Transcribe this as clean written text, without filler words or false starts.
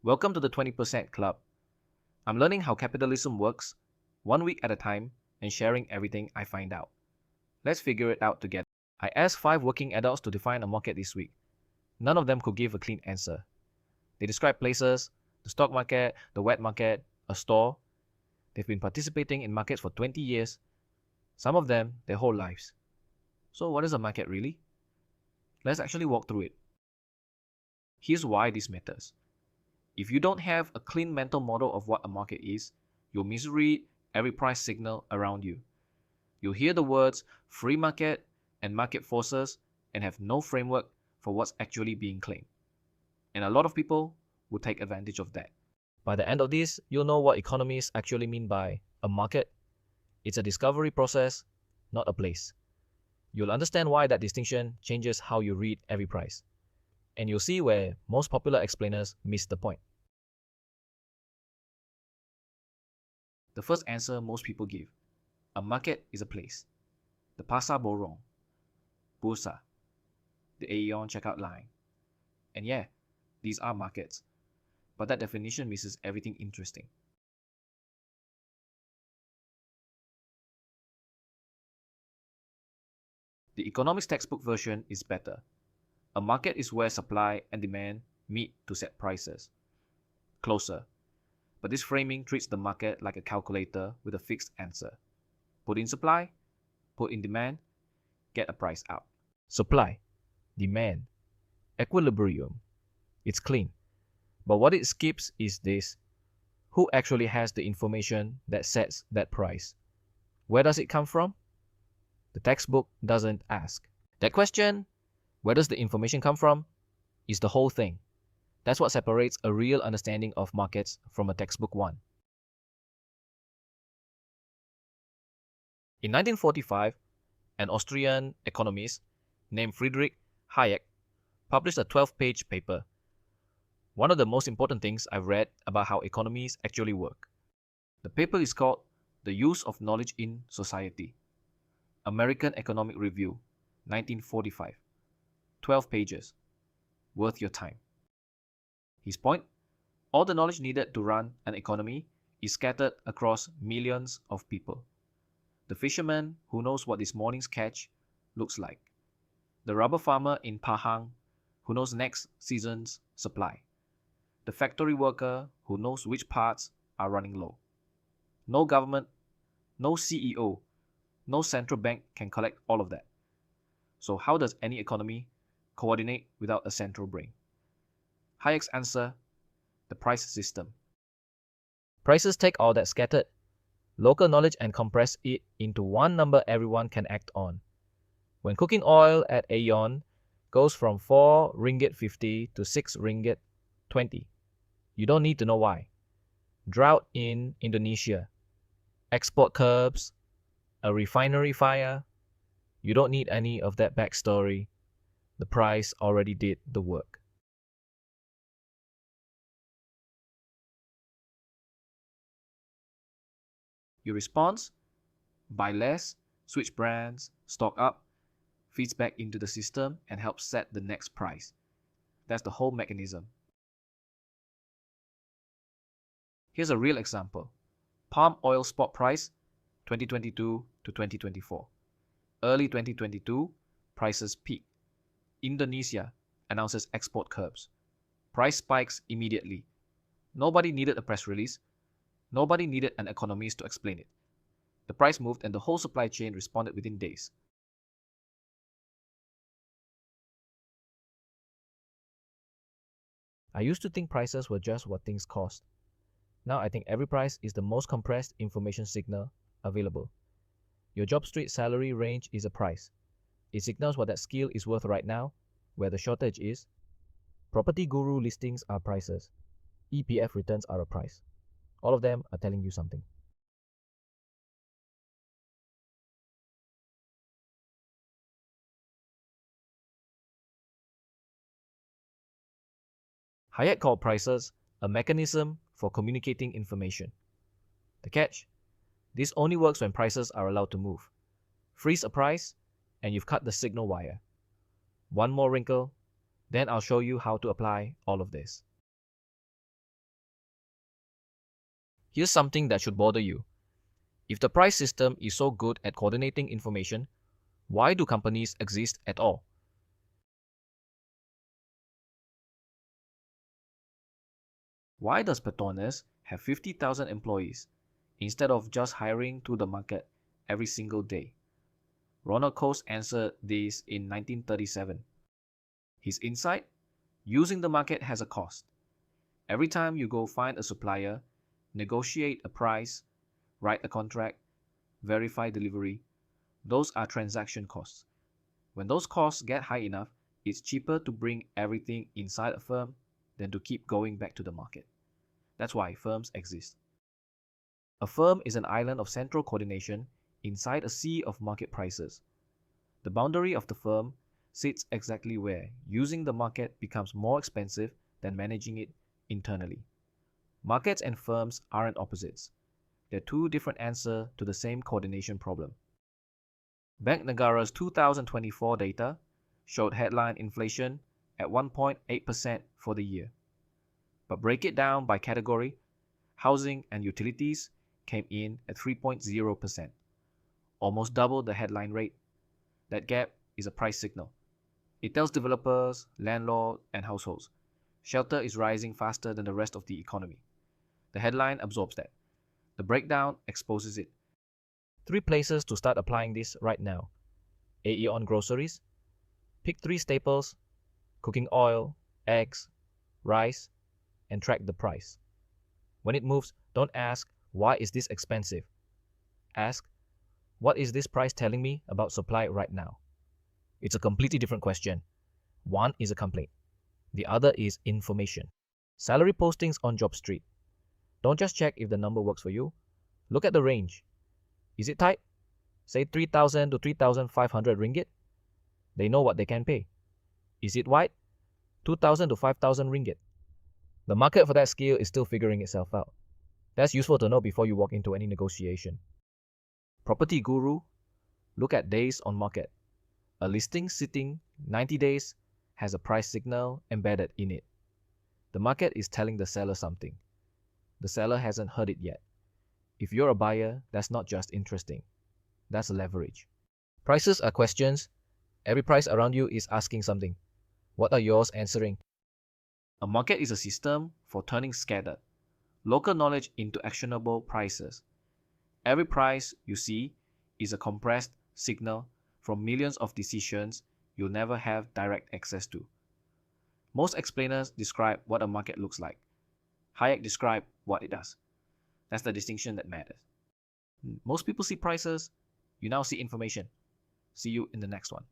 Welcome to the 20% Club. I'm learning how capitalism works, 1 week at a time, and sharing everything I find out. Let's figure it out together. I asked 5 working adults to define a market this week. None of them could give a clean answer. They describe places, the stock market, the wet market, a store. They've been participating in markets for 20 years, some of them their whole lives. So what is a market really? Let's actually walk through it. Here's why this matters. If you don't have a clean mental model of what a market is, you'll misread every price signal around you. You'll hear the words free market and market forces and have no framework for what's actually being claimed. And a lot of people will take advantage of that. By the end of this, you'll know what economists actually mean by a market. It's a discovery process, not a place. You'll understand why that distinction changes how you read every price. And you'll see where most popular explainers miss the point. The first answer most people give: a market is a place. The Pasar Borong, Bursa, the Aeon checkout line. And yeah, these are markets. But that definition misses everything interesting. The economics textbook version is better. A market is where supply and demand meet to set prices. Closer. But this framing treats the market like a calculator with a fixed answer. Put in supply, put in demand, get a price out. Supply, demand, equilibrium. It's clean. But what it skips is this: who actually has the information that sets that price? Where does it come from? The textbook doesn't ask. That question, where does the information come from, is the whole thing. That's what separates a real understanding of markets from a textbook one. In 1945, an Austrian economist named Friedrich Hayek published a 12-page paper. One of the most important things I've read about how economies actually work. The paper is called The Use of Knowledge in Society. American Economic Review, 1945. 12 pages. Worth your time. His point: all the knowledge needed to run an economy is scattered across millions of people. The fisherman who knows what this morning's catch looks like. The rubber farmer in Pahang who knows next season's supply. The factory worker who knows which parts are running low. No government, no CEO, no central bank can collect all of that. So how does any economy coordinate without a central brain? Hayek's answer: the price system. Prices take all that scattered local knowledge and compress it into one number everyone can act on. When cooking oil at Aeon goes from 4 ringgit 50 to 6 ringgit 20, you don't need to know why. Drought in Indonesia, export curbs, a refinery fire. You don't need any of that backstory. The price already did the work. Your response? Buy less, switch brands, stock up, feeds back into the system and helps set the next price. That's the whole mechanism. Here's a real example. Palm oil spot price, 2022 to 2024. Early 2022, prices peak. Indonesia announces export curbs. Price spikes immediately. Nobody needed a press release. Nobody needed an economist to explain it. The price moved and the whole supply chain responded within days. I used to think prices were just what things cost. Now I think every price is the most compressed information signal available. Your job street salary range is a price. It signals what that skill is worth right now, where the shortage is. Property guru listings are prices. EPF returns are a price. All of them are telling you something. Hayek called prices a mechanism for communicating information. The catch? This only works when prices are allowed to move. Freeze a price, and you've cut the signal wire. One more wrinkle, then I'll show you how to apply all of this. Here's something that should bother you. If the price system is so good at coordinating information, why do companies exist at all? Why does Petronas have 50,000 employees instead of just hiring through the market every single day? Ronald Coase answered this in 1937. His insight? Using the market has a cost. Every time you go find a supplier, negotiate a price, write a contract, verify delivery, those are transaction costs. When those costs get high enough, it's cheaper to bring everything inside a firm than to keep going back to the market. That's why firms exist. A firm is an island of central coordination inside a sea of market prices. The boundary of the firm sits exactly where using the market becomes more expensive than managing it internally. Markets and firms aren't opposites. They're two different answers to the same coordination problem. Bank Nagara's 2024 data showed headline inflation at 1.8% for the year. But break it down by category, housing and utilities came in at 3.0%, almost double the headline rate. That gap is a price signal. It tells developers, landlords, and households shelter is rising faster than the rest of the economy. The headline absorbs that. The breakdown exposes it. 3 places to start applying this right now. AE on groceries. Pick 3 staples: cooking oil, eggs, rice, and track the price. When it moves, don't ask, why is this expensive? Ask, what is this price telling me about supply right now? It's a completely different question. One is a complaint. The other is information. Salary postings on JobStreet. Don't just check if the number works for you. Look at the range. Is it tight? Say 3,000 to 3,500 ringgit. They know what they can pay. Is it wide? 2,000 to 5,000 ringgit. The market for that skill is still figuring itself out. That's useful to know before you walk into any negotiation. Property guru, look at days on market. A listing sitting 90 days has a price signal embedded in it. The market is telling the seller something. The seller hasn't heard it yet. If you're a buyer, that's not just interesting. That's leverage. Prices are questions. Every price around you is asking something. What are yours answering? A market is a system for turning scattered local knowledge into actionable prices. Every price you see is a compressed signal from millions of decisions you'll never have direct access to. Most explainers describe what a market looks like. Hayek described what it does. That's the distinction that matters. Most people see prices, you now see information. See you in the next one.